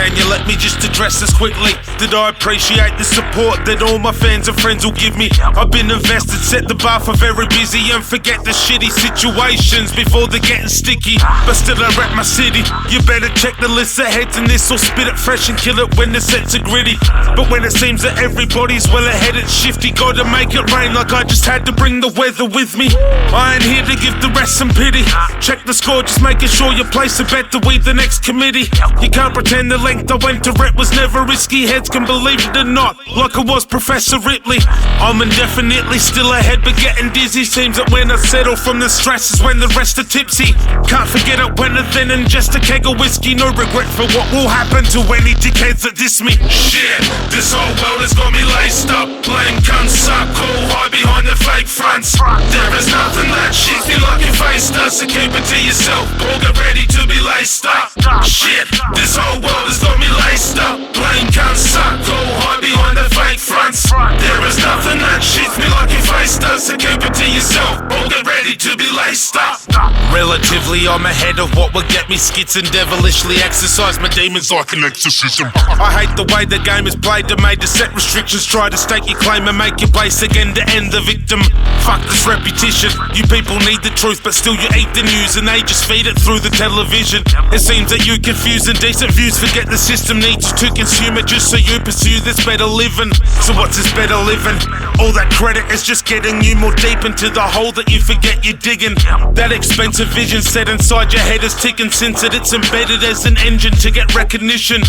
can you let me just address this quickly? Did I appreciate the support that all my fans and friends will give me? I've been invested, set the bar for very busy, and forget the shitty situations before they're getting sticky. But still I rep my city. You better check the list of heads in this, or spit it fresh and kill it when the sets are gritty. But when it seems that everybody's well ahead, it's shifty. Gotta make it rain like I just had to bring the weather with me. I ain't here to give the rest some pity. Check the score, just making sure you place a bet to weed the next committee. You can't pretend the length I went to rep was never risky. Heads can believe it or not, like I was Professor Ripley. I'm indefinitely still ahead but getting dizzy. Seems that when I settle from the stress is when the rest are tipsy. Can't forget it when and then, and just a keg of whiskey. No regret for what will happen to any dickheads that diss me. Shit, this whole world has got me laced up. Blame cunts suck, cool, hide behind the fake fronts. There is nothing that shit feel like your face does, so keep it to yourself or get ready to be laced up. Shit, this whole world has got me laced up. Blame cunts suck, cool, hide behind the fake fronts. There is nothing that shit feel like your face does, so keep it to yourself or get ready to be laced up. Relatively, I'm ahead of what would get me skits and devilishly exercise my demons like an exorcism. I hate the way the game is played. They're made to set restrictions, try to stake your claim and make your place again to end the victim. Fuck this repetition. You people need the truth, but still you eat the news and they just feed it through the television. It seems that you confuse indecent views, forget the system needs you to consume it just so you pursue this better living. So what's this better living? All that credit is just getting you more deep into the hole that you forget you're digging. That expensive vision set inside your head is ticking since it's embedded as an engine to get recognition.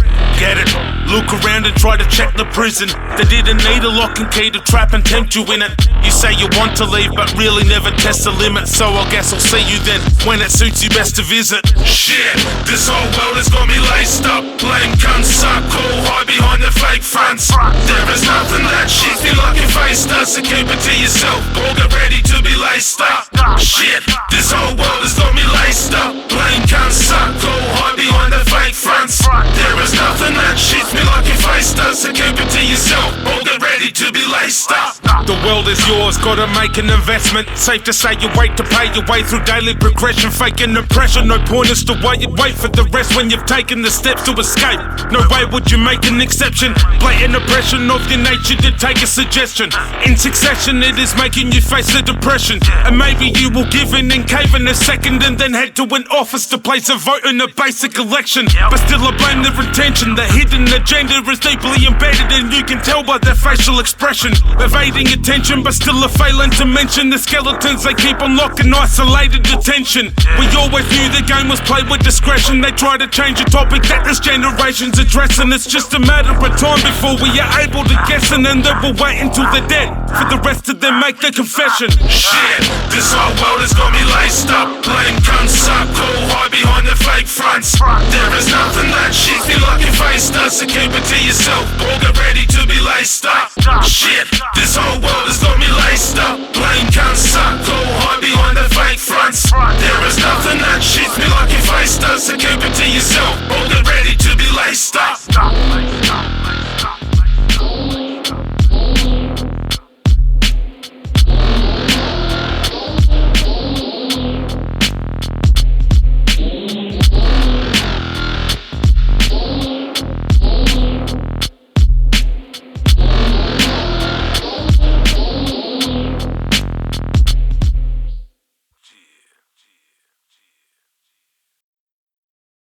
Get it? Look around and try to check the prison. They didn't need a lock and key to trap and tempt you in it. You say you want to leave but really never test the limit, so I guess I'll see you then when it suits you best to visit. Shit, this whole world has got me laced up. Blame cunts suck, cool, hide behind the fake fronts. There is nothing that shit feel like your face does, so keep it to yourself or get ready to be laced up. Shit, this whole world has got me laced up. Blame cunts suck, cool, hide behind the fake fronts. There is nothing that shit feel like your face does, so keep it to yourself or get ready to be laced up. The world is yours, gotta make an investment. Safe to say you wait to pay your way through daily progression. Faking the pressure, no point as to why you wait for the rest when you've taken the steps to escape. No way would you make an exception. Blatant oppression of your nature to take a suggestion. In succession it is making you face the depression. And maybe you will give in and cave in a second and then head to an office to place a vote in a basic election. But still I blame their intention. The hidden agenda is deeply embedded and you can tell by their facial expression. Evading attention but still are failing to mention the skeletons they keep on lock in isolated detention. We always knew the game was played with discretion. They try to change a topic that this generation's addressing. It's just a matter of time before we are able to guess, and then they will wait until they're dead for the rest of them make their confession. Shit, this whole world has got me laced up. Blame cunts suck, cool, hide behind the fake fronts. There is nothing that shit feel like your face does, so keep it to yourself or get ready to be laced up. Shit, this whole world has got me laced up. Blame cunts suck, cool, hide behind the fake fronts. There is nothing that shit feel like your face does, so keep it to yourself